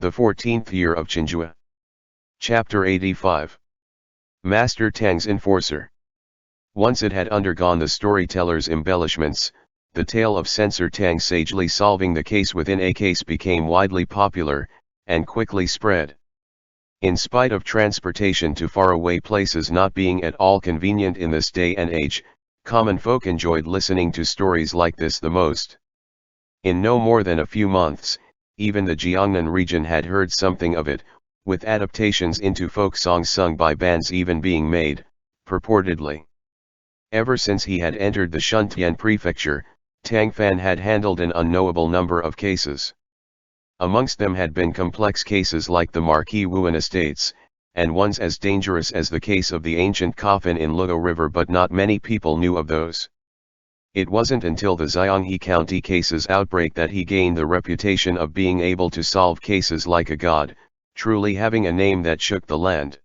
The 14th Year of Chenghua. Chapter 85. Master Tang's Enforcer. Once it had undergone the storyteller's embellishments, the tale of Censor Tang sagely solving the case within a case became widely popular, and quickly spread. In spite of transportation to faraway places not being at all convenient in this day and age, common folk enjoyed listening to stories like this the most. In no more than a few months, even the Jiangnan region had heard something of it, with adaptations into folk songs sung by bands even being made, purportedly. Ever since he had entered the Shuntian prefecture, Tang Fan had handled an unknowable number of cases. Amongst them had been complex cases like the Marquis Wuan estates, and ones as dangerous as the case of the ancient coffin in Luo River, but not many people knew of those. It wasn't until the Xianghe County cases outbreak that he gained the reputation of being able to solve cases like a god, truly having a name that shook the land.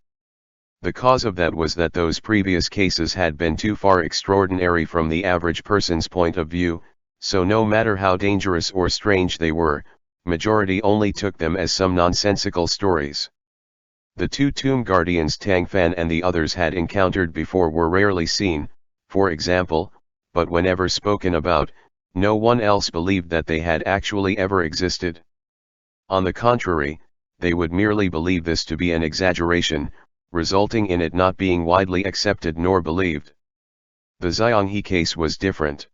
The cause of that was that those previous cases had been too far extraordinary from the average person's point of view, so no matter how dangerous or strange they were, majority only took them as some nonsensical stories. The two tomb guardians Tang Fan and the others had encountered before were rarely seen, for example, but whenever spoken about, no one else believed that they had actually ever existed. On the contrary, they would merely believe this to be an exaggeration, resulting in it not being widely accepted nor believed. The Xianghe case was different.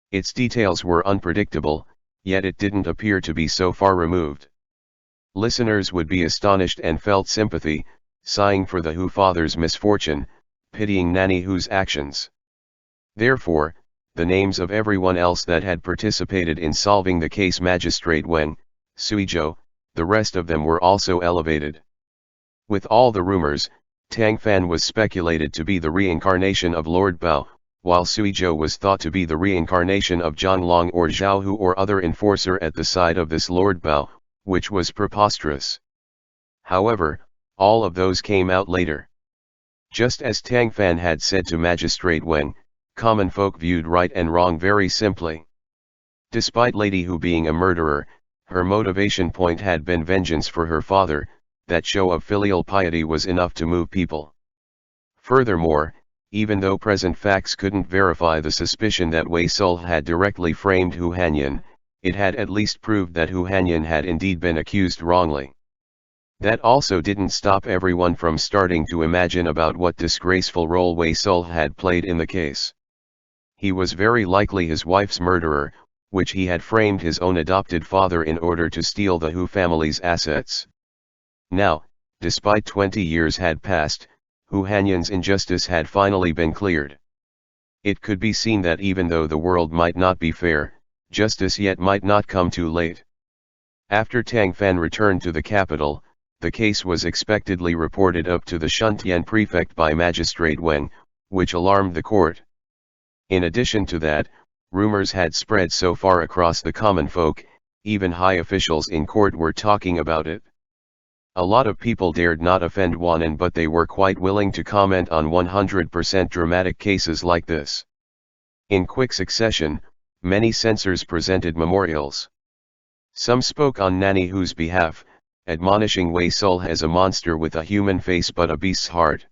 Its details were unpredictable, yet it didn't appear to be so far removed. Listeners would be astonished and felt sympathy, sighing for the Hu father's misfortune, pitying Nanny Hu's actions. Therefore, the names of everyone else that had participated in solving the case, Magistrate Wang, Suizhou, the rest of them were also elevated. With all the rumors, Tang Fan was speculated to be the reincarnation of Lord Bao, while Suizhou was thought to be the reincarnation of Zhang Long or Zhao Hu or other enforcer at the side of this Lord Bao, which was preposterous. However, all of those came out later. Just as Tang Fan had said to Magistrate Wang, common folk viewed right and wrong very simply. Despite Lady Hu being a murderer, her motivation point had been vengeance for her father. That show of filial piety was enough to move people. Furthermore, even though present facts couldn't verify the suspicion that Wei Sul had directly framed Hu Hanyan, it had at least proved that Hu Hanyan had indeed been accused wrongly. That also didn't stop everyone from starting to imagine about what disgraceful role Wei Sul had played in the case. He was very likely his wife's murderer, which he had framed his own adopted father in order to steal the Hu family's assets. Now, despite 20 years had passed, Hu Hanyan's injustice had finally been cleared. It could be seen that even though the world might not be fair, justice yet might not come too late. After Tang Fan returned to the capital, the case was expectedly reported up to the Shuntian prefect by Magistrate Wang, which alarmed the court. In addition to that, rumors had spread so far across the common folk, even high officials in court were talking about it. A lot of people dared not offend Wanan, but they were quite willing to comment on 100% dramatic cases like this. In quick succession, many censors presented memorials. Some spoke on Nanny Hu's behalf, admonishing Wei Sul as a monster with a human face but a beast's heart.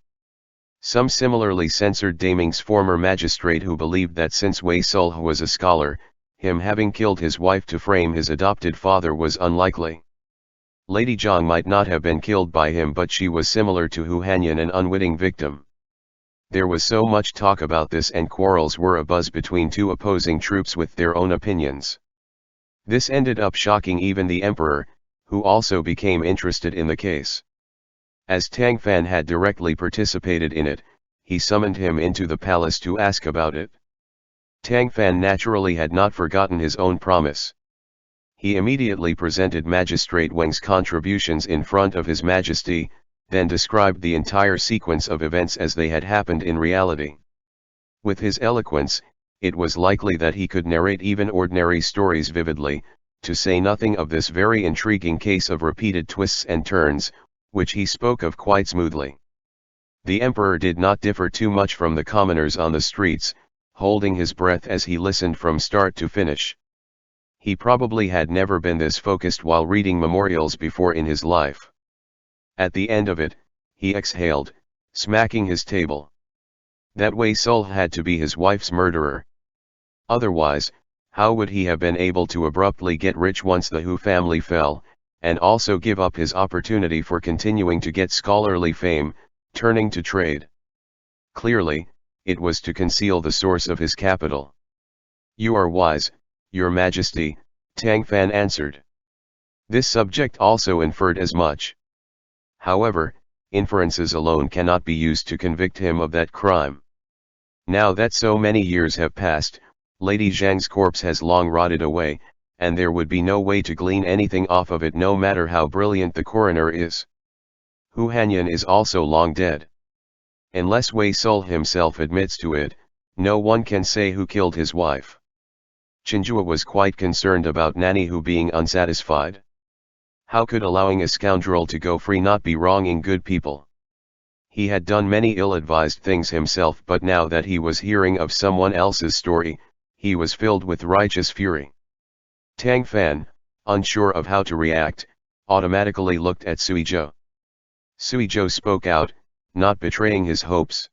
Some similarly censored Daming's former magistrate, who believed that since Wei Sul was a scholar, him having killed his wife to frame his adopted father was unlikely. Lady Zhang might not have been killed by him, but she was similar to Hu Hanyan, an unwitting victim. There was so much talk about this, and quarrels were abuzz between two opposing troops with their own opinions. This ended up shocking even the emperor, who also became interested in the case. As Tang Fan had directly participated in it, he summoned him into the palace to ask about it. Tang Fan naturally had not forgotten his own promise. He immediately presented Magistrate Wang's contributions in front of His Majesty, then described the entire sequence of events as they had happened in reality. With his eloquence, it was likely that he could narrate even ordinary stories vividly, to say nothing of this very intriguing case of repeated twists and turns, which he spoke of quite smoothly. The emperor did not differ too much from the commoners on the streets, holding his breath as he listened from start to finish. He probably had never been this focused while reading memorials before in his life. At the end of it, he exhaled, smacking his table. That Wei Sul had to be his wife's murderer. Otherwise, how would he have been able to abruptly get rich once the Hu family fell, and also give up his opportunity for continuing to get scholarly fame, turning to trade? Clearly, it was to conceal the source of his capital. "You are wise, Your Majesty," Tang Fan answered. This subject also inferred as much. However, inferences alone cannot be used to convict him of that crime. Now that so many years have passed, Lady Zhang's corpse has long rotted away, and there would be no way to glean anything off of it no matter how brilliant the coroner is. Hu Hanyan is also long dead. Unless Wei Sul himself admits to it, no one can say who killed his wife. Chenghua was quite concerned about Nanny Hu being unsatisfied. How could allowing a scoundrel to go free not be wronging good people? He had done many ill-advised things himself, but now that he was hearing of someone else's story, he was filled with righteous fury. Tang Fan, unsure of how to react, automatically looked at Suizhou. Suizhou spoke out, not betraying his hopes.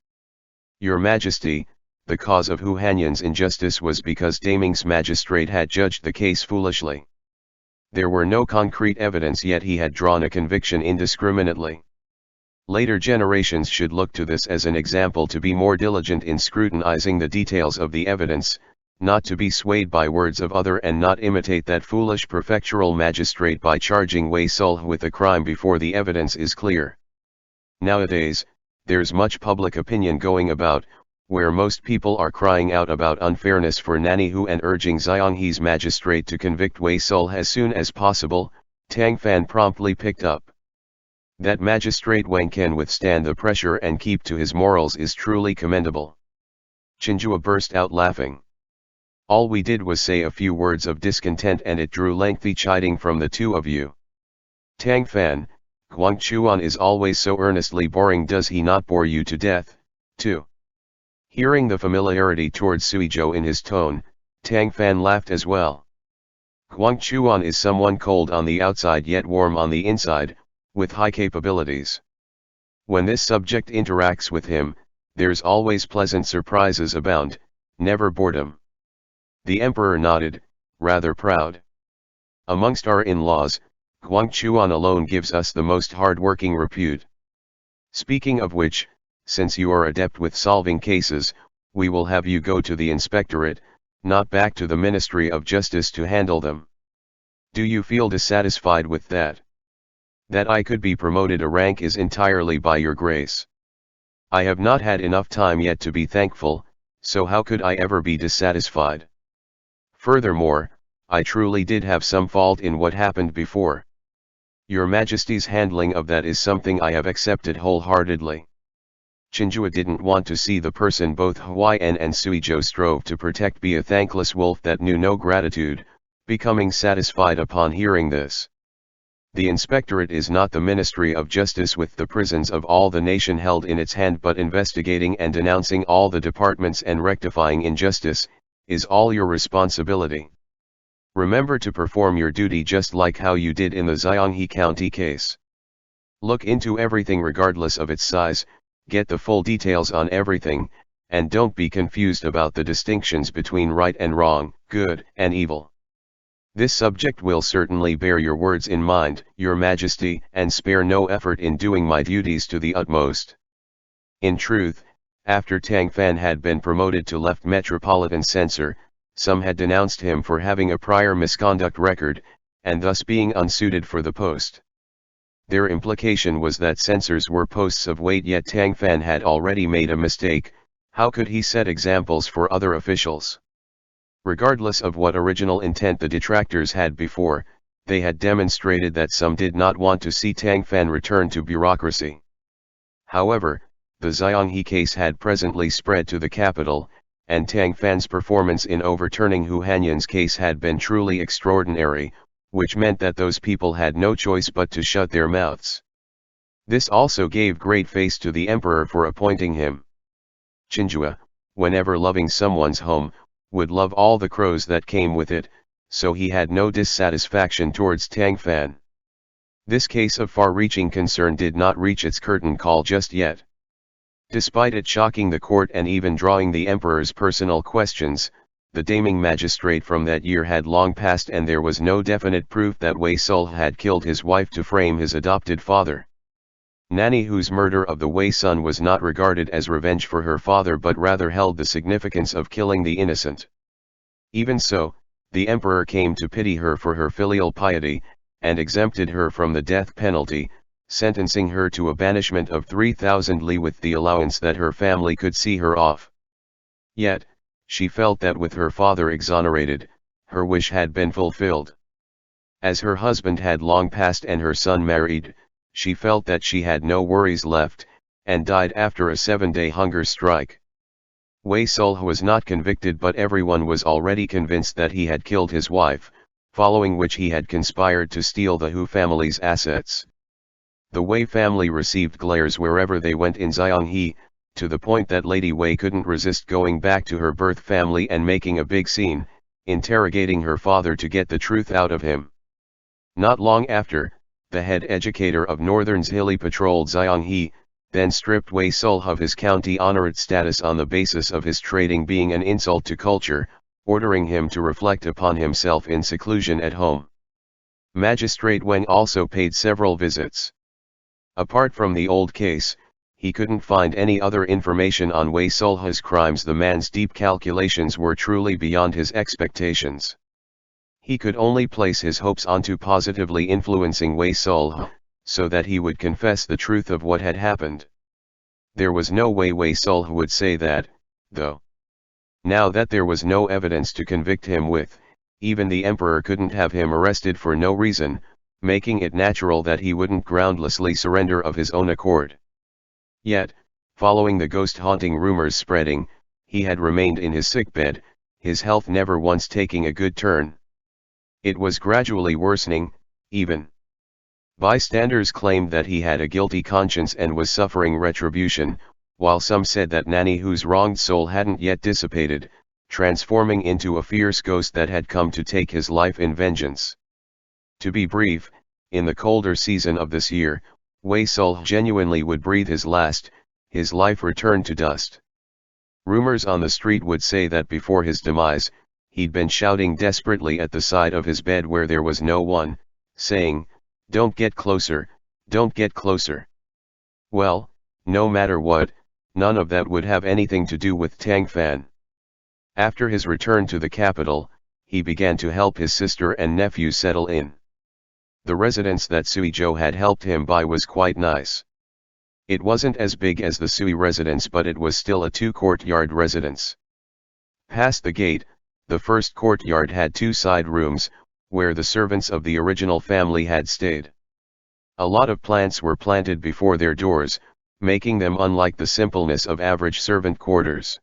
"Your Majesty, the cause of Hu Hanyan's injustice was because Daming's magistrate had judged the case foolishly. There were no concrete evidence, yet he had drawn a conviction indiscriminately. Later generations should look to this as an example to be more diligent in scrutinizing the details of the evidence, not to be swayed by words of other and not imitate that foolish prefectural magistrate by charging Wei Sul with a crime before the evidence is clear. Nowadays, there's much public opinion going about, where most people are crying out about unfairness for Nanny Hu and urging Xianghe's magistrate to convict Wei Sul as soon as possible," Tang Fan promptly picked up. "That magistrate Wang can withstand the pressure and keep to his morals is truly commendable." Chenghua burst out laughing. "All we did was say a few words of discontent and it drew lengthy chiding from the two of you. Tang Fan, Guang Chuan is always so earnestly boring, does he not bore you to death, too?" Hearing the familiarity towards Suizhou in his tone, Tang Fan laughed as well. Guang Chuan is someone cold on the outside yet warm on the inside, with high capabilities. When this subject interacts with him, there's always pleasant surprises abound, never boredom. The emperor nodded, rather proud. "Amongst our in-laws, Guang Chuan alone gives us the most hard-working repute. Speaking of which, since you are adept with solving cases, we will have you go to the inspectorate, not back to the Ministry of Justice to handle them. Do you feel dissatisfied with that? That I could be promoted a rank is entirely by your grace. I have not had enough time yet to be thankful, so how could I ever be dissatisfied? Furthermore, I truly did have some fault in what happened before. Your Majesty's handling of that is something I have accepted wholeheartedly." Chenghua didn't want to see the person both Huaiyan and Suizhou strove to protect be a thankless wolf that knew no gratitude, becoming satisfied upon hearing this. The inspectorate is not the Ministry of Justice with the prisons of all the nation held in its hand, but investigating and denouncing all the departments and rectifying injustice, is all your responsibility. Remember to perform your duty just like how you did in the Xianghe County case. Look into everything regardless of its size, get the full details on everything, and don't be confused about the distinctions between right and wrong, good and evil. This subject will certainly bear your words in mind, Your Majesty, and spare no effort in doing my duties to the utmost." In truth, after Tang Fan had been promoted to left metropolitan censor, some had denounced him for having a prior misconduct record, and thus being unsuited for the post. Their implication was that censors were posts of weight, yet Tang Fan had already made a mistake. How could he set examples for other officials? Regardless of what original intent the detractors had before, they had demonstrated that some did not want to see Tang Fan return to bureaucracy. However, the Xianghe case had presently spread to the capital, and Tang Fan's performance in overturning Hu Hanyan's case had been truly extraordinary, which meant that those people had no choice but to shut their mouths. This also gave great face to the emperor for appointing him. Chenghua, whenever loving someone's home, would love all the crows that came with it, so he had no dissatisfaction towards Tang Fan. This case of far-reaching concern did not reach its curtain call just yet. Despite it shocking the court and even drawing the emperor's personal questions, the damning magistrate from that year had long passed and there was no definite proof that Wei Sul had killed his wife to frame his adopted father. Nanny Hu's murder of the Wei son was not regarded as revenge for her father but rather held the significance of killing the innocent. Even so, the emperor came to pity her for her filial piety, and exempted her from the death penalty, sentencing her to a banishment of 3,000 li with the allowance that her family could see her off. Yet, she felt that with her father exonerated, her wish had been fulfilled. As her husband had long passed and her son married, she felt that she had no worries left, and died after a 7-day hunger strike. Wei Sul was not convicted but everyone was already convinced that he had killed his wife, following which he had conspired to steal the Hu family's assets. The Wei family received glares wherever they went in Xianghe, to the point that Lady Wei couldn't resist going back to her birth family and making a big scene, interrogating her father to get the truth out of him. Not long after, the head educator of Northern's Hilly patrolled Xianghe, then stripped Wei Sul of his county honorate status on the basis of his trading being an insult to culture, ordering him to reflect upon himself in seclusion at home. Magistrate Weng also paid several visits. Apart from the old case, he couldn't find any other information on Wei Sul's crimes. The man's deep calculations were truly beyond his expectations. He could only place his hopes onto positively influencing Wei Sul, so that he would confess the truth of what had happened. There was no way Wei Sul would say that, though. Now that there was no evidence to convict him with, even the emperor couldn't have him arrested for no reason, making it natural that he wouldn't groundlessly surrender of his own accord. Yet, following the ghost-haunting rumors spreading, he had remained in his sickbed, his health never once taking a good turn. It was gradually worsening, even. Bystanders claimed that he had a guilty conscience and was suffering retribution, while some said that Nanny Hu's wronged soul hadn't yet dissipated, transforming into a fierce ghost that had come to take his life in vengeance. To be brief, in the colder season of this year, Wei Sul genuinely would breathe his last, his life returned to dust. Rumors on the street would say that before his demise, he'd been shouting desperately at the side of his bed where there was no one, saying, "Don't get closer, don't get closer." Well, no matter what, none of that would have anything to do with Tang Fan. After his return to the capital, he began to help his sister and nephew settle in. The residence that Sui Zhou had helped him buy was quite nice. It wasn't as big as the Sui residence but it was still a 2-courtyard residence. Past the gate, the first courtyard had 2 side rooms, where the servants of the original family had stayed. A lot of plants were planted before their doors, making them unlike the simpleness of average servant quarters.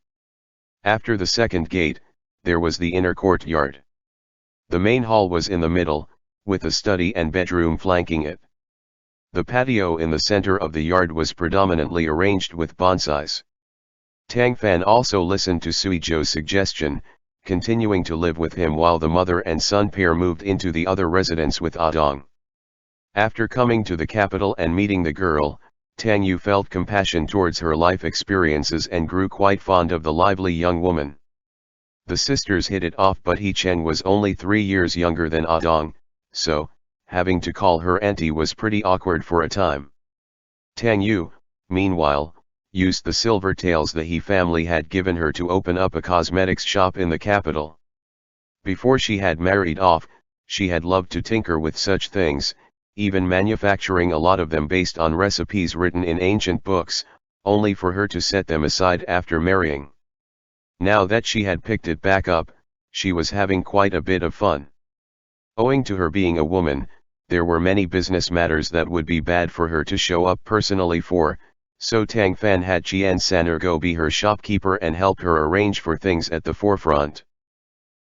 After the second gate, there was the inner courtyard. The main hall was in the middle, with a study and bedroom flanking it. The patio in the center of the yard was predominantly arranged with bonsais. Tang Fan also listened to Sui Zhou's suggestion, continuing to live with him while the mother and son pair moved into the other residence with Dong. After coming to the capital and meeting the girl, Tang Yu felt compassion towards her life experiences and grew quite fond of the lively young woman. The sisters hit it off but He Cheng was only 3 years younger than Dong, so, having to call her auntie was pretty awkward for a time. Tang Yu, meanwhile, used the silver taels the He family had given her to open up a cosmetics shop in the capital. Before she had married off, she had loved to tinker with such things, even manufacturing a lot of them based on recipes written in ancient books, only for her to set them aside after marrying. Now that she had picked it back up, she was having quite a bit of fun. Owing to her being a woman, there were many business matters that would be bad for her to show up personally for, so Tang Fan had Qian San'er go be her shopkeeper and help her arrange for things at the forefront.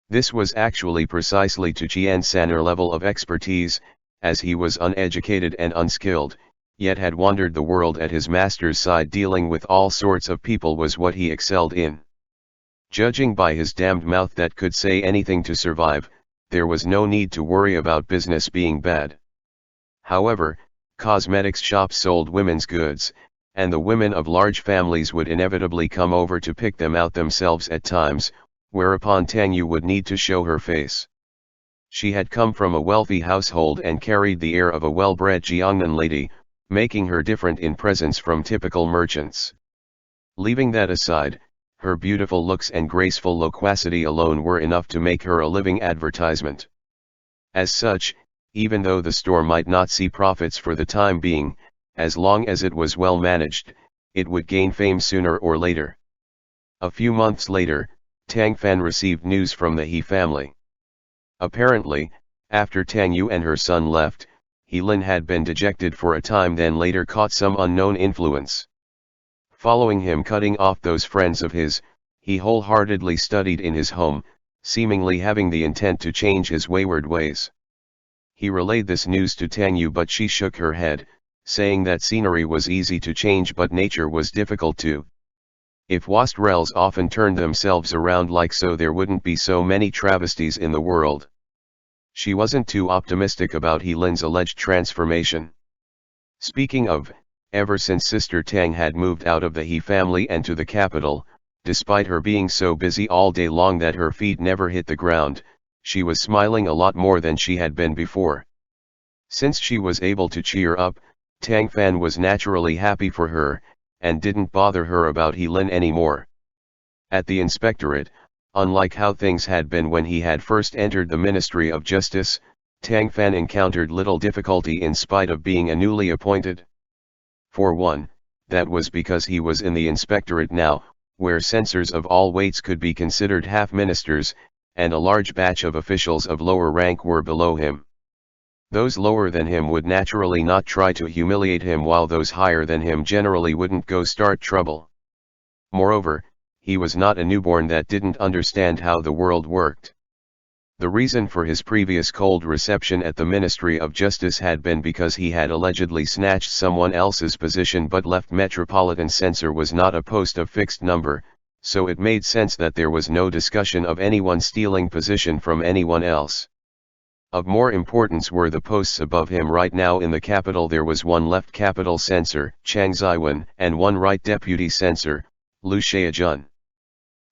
This was actually precisely to Qian San'er level of expertise, as he was uneducated and unskilled, yet had wandered the world at his master's side. Dealing with all sorts of people was what he excelled in. Judging by his damned mouth that could say anything to survive, there was no need to worry about business being bad. However, cosmetics shops sold women's goods, and the women of large families would inevitably come over to pick them out themselves at times, whereupon Tang Yu would need to show her face. She had come from a wealthy household and carried the air of a well-bred Jiangnan lady, making her different in presence from typical merchants. Leaving that aside, her beautiful looks and graceful loquacity alone were enough to make her a living advertisement. As such, even though the store might not see profits for the time being, as long as it was well managed, it would gain fame sooner or later. A few months later, Tang Fan received news from the He family. Apparently, after Tang Yu and her son left, He Lin had been dejected for a time, then later caught some unknown influence. Following him cutting off those friends of his, he wholeheartedly studied in his home, seemingly having the intent to change his wayward ways. He relayed this news to Tang Yu, but she shook her head, saying that scenery was easy to change but nature was difficult to. If wastrels often turned themselves around like so, there wouldn't be so many travesties in the world. She wasn't too optimistic about He Lin's alleged transformation. Speaking of, ever since Sister Tang had moved out of the He family and to the capital, despite her being so busy all day long that her feet never hit the ground, she was smiling a lot more than she had been before. Since she was able to cheer up, Tang Fan was naturally happy for her, and didn't bother her about He Lin anymore. At the inspectorate, unlike how things had been when he had first entered the Ministry of Justice, Tang Fan encountered little difficulty in spite of being a newly appointed. For one, that was because he was in the inspectorate now, where censors of all weights could be considered half-ministers, and a large batch of officials of lower rank were below him. Those lower than him would naturally not try to humiliate him, while those higher than him generally wouldn't go start trouble. Moreover, he was not a newborn that didn't understand how the world worked. The reason for his previous cold reception at the Ministry of Justice had been because he had allegedly snatched someone else's position, but left Metropolitan Censor was not a post of fixed number, so it made sense that there was no discussion of anyone stealing position from anyone else. Of more importance were the posts above him. Right now in the capital there was one left capital censor, Chang Ziwen, and one right deputy censor, Lu Xiaojun.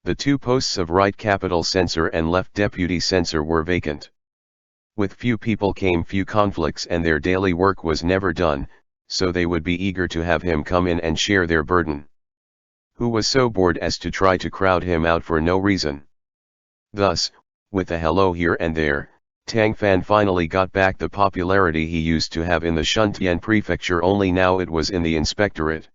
The two posts of right capital censor and left deputy censor were vacant. With few people came few conflicts, and their daily work was never done, so they would be eager to have him come in and share their burden. Who was so bored as to try to crowd him out for no reason? Thus, with a hello here and there, Tang Fan finally got back the popularity he used to have in the Shuntian prefecture, only now it was in the inspectorate.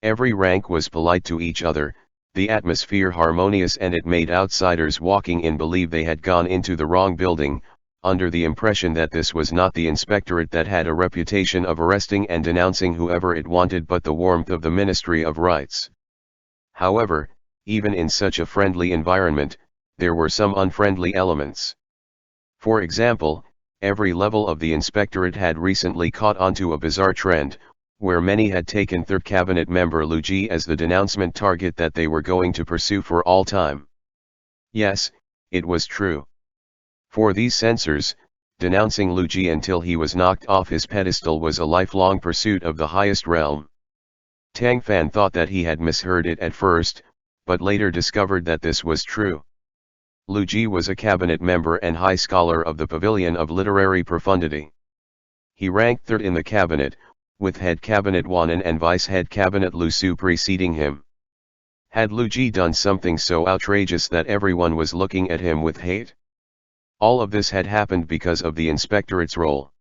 Every rank was polite to each other, the atmosphere harmonious, and it made outsiders walking in believe they had gone into the wrong building, under the impression that this was not the inspectorate that had a reputation of arresting and denouncing whoever it wanted, but the warmth of the Ministry of Rights. However, even in such a friendly environment, there were some unfriendly elements. For example, every level of the inspectorate had recently caught onto a bizarre trend, where many had taken third cabinet member Lu Ji as the denouncement target that they were going to pursue for all time. Yes, it was true. For these censors, denouncing Lu Ji until he was knocked off his pedestal was a lifelong pursuit of the highest realm. Tang Fan thought that he had misheard it at first, but later discovered that this was true. Lu Ji was a cabinet member and high scholar of the Pavilion of Literary Profundity. He ranked third in the cabinet, with head cabinet Wanan and vice head cabinet Lu Su preceding him. Had Lu Ji done something so outrageous that everyone was looking at him with hate? All of this had happened because of the inspectorate's role.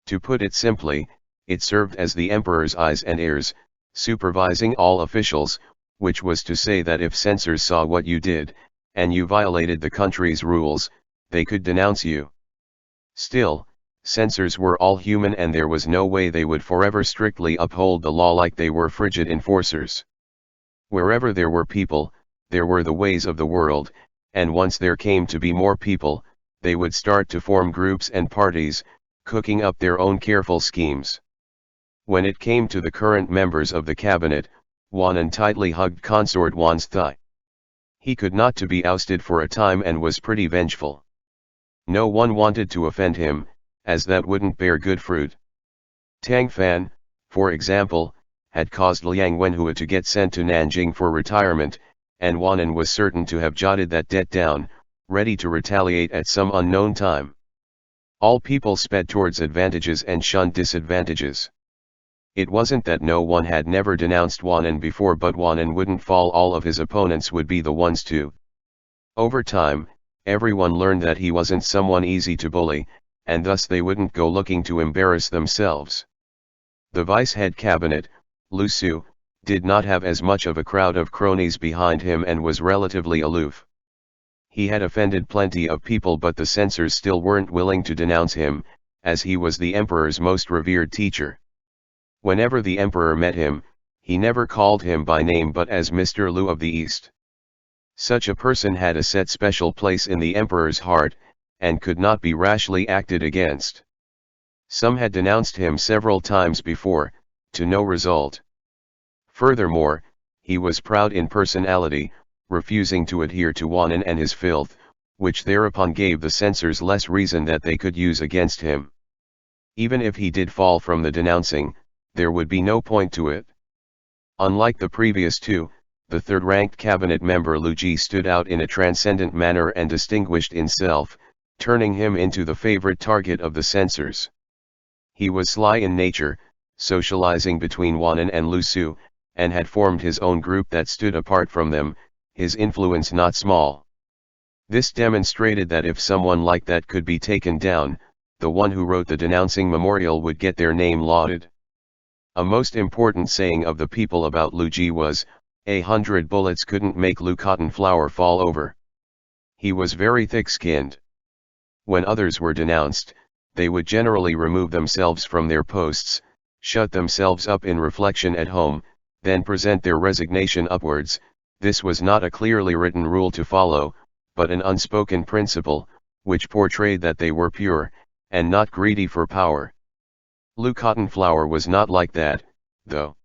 To put it simply, it served as the emperor's eyes and ears, supervising all officials, which was to say that if censors saw what you did, and you violated the country's rules, they could denounce you. Still, censors were all human, and there was no way they would forever strictly uphold the law like they were frigid enforcers. Wherever there were people, there were the ways of the world, and once there came to be more people, they would start to form groups and parties, cooking up their own careful schemes. When it came to the current members of the cabinet, Wanan tightly hugged consort Wan's thigh. He could not to be ousted for a time and was pretty vengeful. No one wanted to offend him, as that wouldn't bear good fruit. Tang Fan, for example, had caused Liang Wenhua to get sent to Nanjing for retirement, and Wanan was certain to have jotted that debt down, ready to retaliate at some unknown time. All people sped towards advantages and shunned disadvantages. It wasn't that no one had never denounced Wanan before, but Wanan wouldn't fall, all of his opponents would be the ones to. Over time, everyone learned that he wasn't someone easy to bully, and thus they wouldn't go looking to embarrass themselves. The vice head cabinet, Lu Su, did not have as much of a crowd of cronies behind him and was relatively aloof. He had offended plenty of people, but the censors still weren't willing to denounce him, as he was the emperor's most revered teacher. Whenever the emperor met him, he never called him by name but as Mr. Lu of the East. Such a person had a set special place in the emperor's heart, and could not be rashly acted against. Some had denounced him several times before, to no result. Furthermore, he was proud in personality, refusing to adhere to Wanan and his filth, which thereupon gave the censors less reason that they could use against him. Even if he did fall from the denouncing, there would be no point to it. Unlike the previous two, the third-ranked cabinet member Lu Ji stood out in a transcendent manner and distinguished himself, turning him into the favorite target of the censors. He was sly in nature, socializing between Wanan and Lu Su, and had formed his own group that stood apart from them, his influence not small. This demonstrated that if someone like that could be taken down, the one who wrote the denouncing memorial would get their name lauded. A most important saying of the people about Lu Ji was, 100 bullets couldn't make Lu Cotton Flower fall over. He was very thick-skinned. When others were denounced, they would generally remove themselves from their posts, shut themselves up in reflection at home, then present their resignation upwards. This was not a clearly written rule to follow, but an unspoken principle, which portrayed that they were pure, and not greedy for power. Lu Cotton Flower was not like that, though.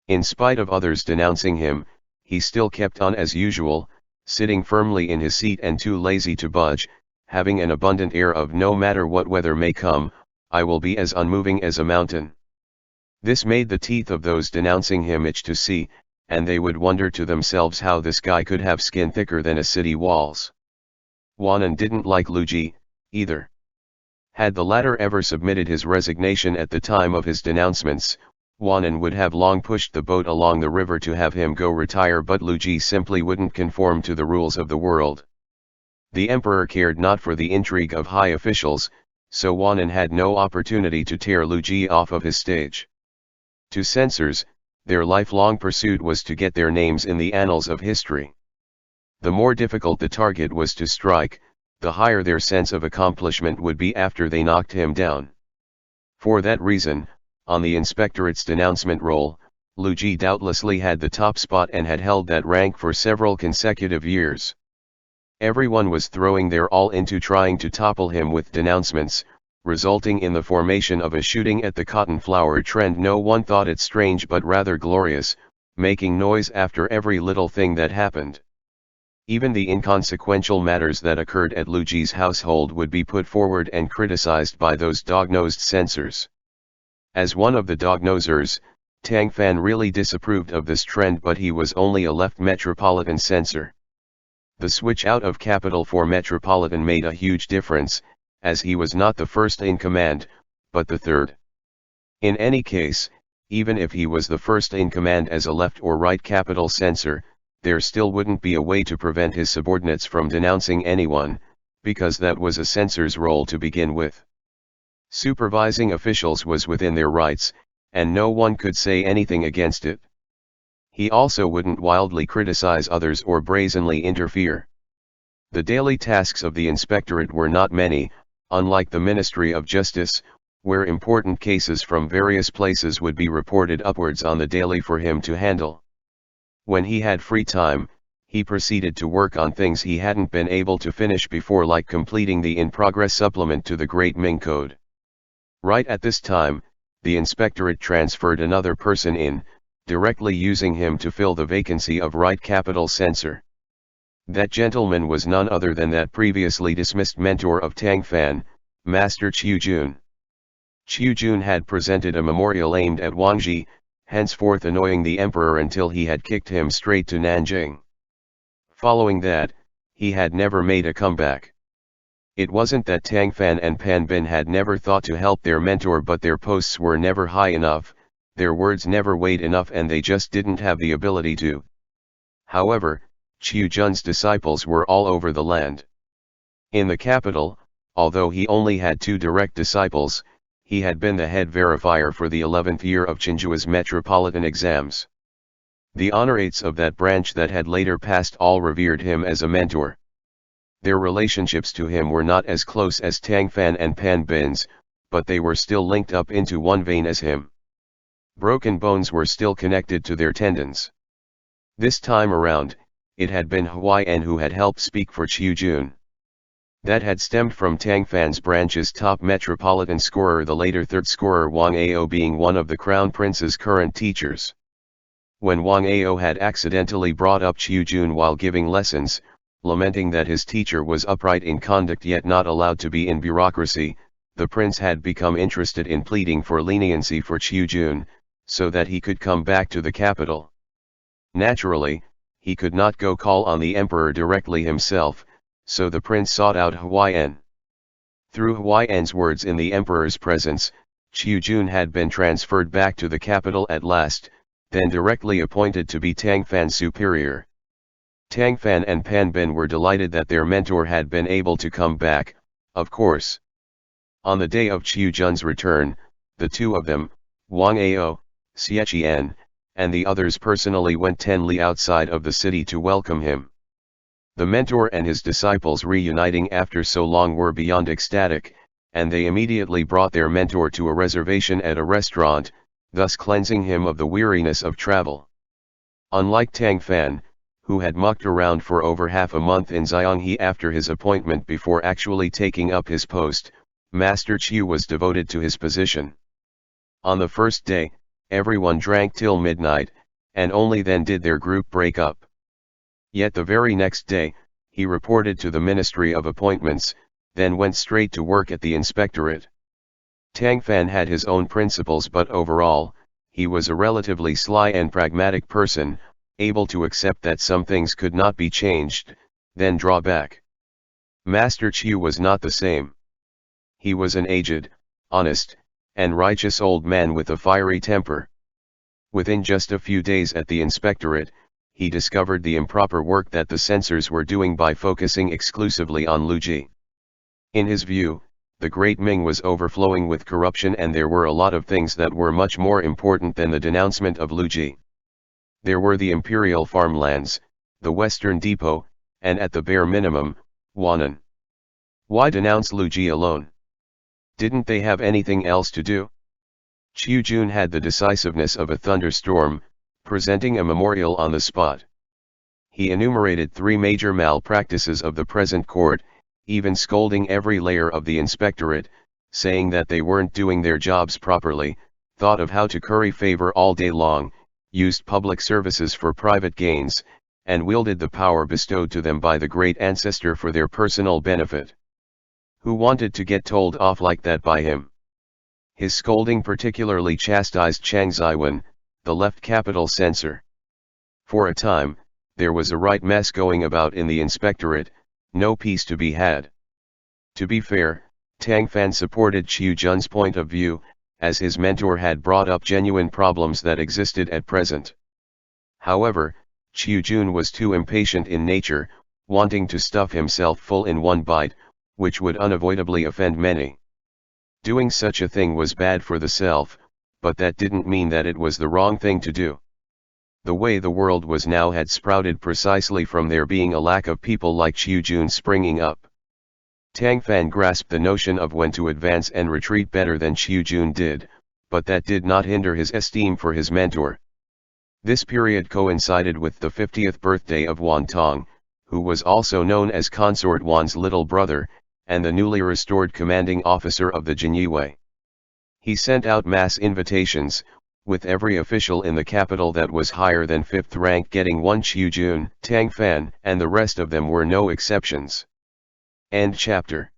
In spite of others denouncing him, he still kept on as usual, sitting firmly in his seat and too lazy to budge, having an abundant air of no matter what weather may come, I will be as unmoving as a mountain. This made the teeth of those denouncing him itch to see, and they would wonder to themselves how this guy could have skin thicker than a city walls. Wanan didn't like Lu Ji, either. Had the latter ever submitted his resignation at the time of his denouncements, Wanan would have long pushed the boat along the river to have him go retire, but Lu Ji simply wouldn't conform to the rules of the world. The emperor cared not for the intrigue of high officials, so Wanan had no opportunity to tear Lu Ji off of his stage. To censors, their lifelong pursuit was to get their names in the annals of history. The more difficult the target was to strike, the higher their sense of accomplishment would be after they knocked him down. For that reason, on the inspectorate's denouncement roll, Lu Ji doubtlessly had the top spot and had held that rank for several consecutive years. Everyone was throwing their all into trying to topple him with denouncements, resulting in the formation of a shooting at the cotton flower trend. No one thought it strange but rather glorious, making noise after every little thing that happened. Even the inconsequential matters that occurred at Lu Ji's household would be put forward and criticized by those dog-nosed censors. As one of the dog-nosers, Tang Fan really disapproved of this trend, but he was only a left metropolitan censor. The switch out of capital for metropolitan made a huge difference, as he was not the first in command, but the third. In any case, even if he was the first in command as a left or right capital censor, there still wouldn't be a way to prevent his subordinates from denouncing anyone, because that was a censor's role to begin with. Supervising officials was within their rights, and no one could say anything against it. He also wouldn't wildly criticize others or brazenly interfere. The daily tasks of the inspectorate were not many, unlike the Ministry of Justice, where important cases from various places would be reported upwards on the daily for him to handle. When he had free time, he proceeded to work on things he hadn't been able to finish before, like completing the in-progress supplement to the Great Ming Code. Right at this time, the inspectorate transferred another person in, directly using him to fill the vacancy of right capital censor. That gentleman was none other than that previously dismissed mentor of Tang Fan, Master Qiu Jun. Qiu Jun had presented a memorial aimed at Wang Ji, henceforth annoying the emperor until he had kicked him straight to Nanjing. Following that, he had never made a comeback. It wasn't that Tang Fan and Pan Bin had never thought to help their mentor, but their posts were never high enough, their words never weighed enough, and they just didn't have the ability to. However, Qiu Jun's disciples were all over the land. In the capital, although he only had 2 direct disciples, he had been the head verifier for the 11th year of Chenhua's metropolitan exams. The honorates of that branch that had later passed all revered him as a mentor. Their relationships to him were not as close as Tang Fan and Pan Bin's, but they were still linked up into one vein as him. Broken bones were still connected to their tendons. This time around, it had been Huaiyan who had helped speak for Qiu Jun. That had stemmed from Tang Fan's branch's top metropolitan scorer, the later 3rd scorer Wang Ao, being one of the crown prince's current teachers. When Wang Ao had accidentally brought up Qiu Jun while giving lessons, lamenting that his teacher was upright in conduct yet not allowed to be in bureaucracy, the prince had become interested in pleading for leniency for Qiu Jun, so that he could come back to the capital. Naturally, he could not go call on the emperor directly himself, so the prince sought out Huaiyan. Through Huaiyan's words in the emperor's presence, Qiu Jun had been transferred back to the capital at last, then directly appointed to be Tang Fan's superior. Tang Fan and Pan Bin were delighted that their mentor had been able to come back, of course. On the day of Qiu Jun's return, the 2 of them, Wang Ao, Xie, and the others personally went 10 li outside of the city to welcome him. The mentor and his disciples reuniting after so long were beyond ecstatic, and they immediately brought their mentor to a reservation at a restaurant, thus cleansing him of the weariness of travel. Unlike Tang Fan, who had mucked around for over half a month in Xianghe after his appointment before actually taking up his post, Master Qiu was devoted to his position. On the first day, everyone drank till midnight, and only then did their group break up. Yet the very next day, he reported to the Ministry of Appointments, then went straight to work at the inspectorate. Tang Fan had his own principles, but overall, he was a relatively sly and pragmatic person, able to accept that some things could not be changed, then draw back. Master Qiu was not the same. He was an aged, honest, and righteous old man with a fiery temper. Within just a few days at the inspectorate, he discovered the improper work that the censors were doing by focusing exclusively on Lu Ji. In his view, the great Ming was overflowing with corruption, and there were a lot of things that were much more important than the denouncement of Lu Ji. There were the imperial farmlands, the Western Depot, and at the bare minimum, Wannan. Why denounce Lu Ji alone? Didn't they have anything else to do? Qiu Jun had the decisiveness of a thunderstorm, presenting a memorial on the spot. He enumerated 3 major malpractices of the present court, even scolding every layer of the inspectorate, saying that they weren't doing their jobs properly, thought of how to curry favor all day long, used public services for private gains, and wielded the power bestowed to them by the great ancestor for their personal benefit. Who wanted to get told off like that by him? His scolding particularly chastised Chang Ziwen, the left capital censor. For a time, there was a right mess going about in the inspectorate, no peace to be had. To be fair, Tang Fan supported Qiu Jun's point of view, as his mentor had brought up genuine problems that existed at present. However, Qiu Jun was too impatient in nature, wanting to stuff himself full in one bite, which would unavoidably offend many. Doing such a thing was bad for the self, but that didn't mean that it was the wrong thing to do. The way the world was now had sprouted precisely from there being a lack of people like Qiu Jun springing up. Tang Fan grasped the notion of when to advance and retreat better than Qiu Jun did, but that did not hinder his esteem for his mentor. This period coincided with the 50th birthday of Wan Tong, who was also known as Consort Wan's little brother, and the newly restored commanding officer of the Jinyue. He sent out mass invitations, with every official in the capital that was higher than 5th rank getting one Qiujun, Tang Fan, and the rest of them were no exceptions. End chapter.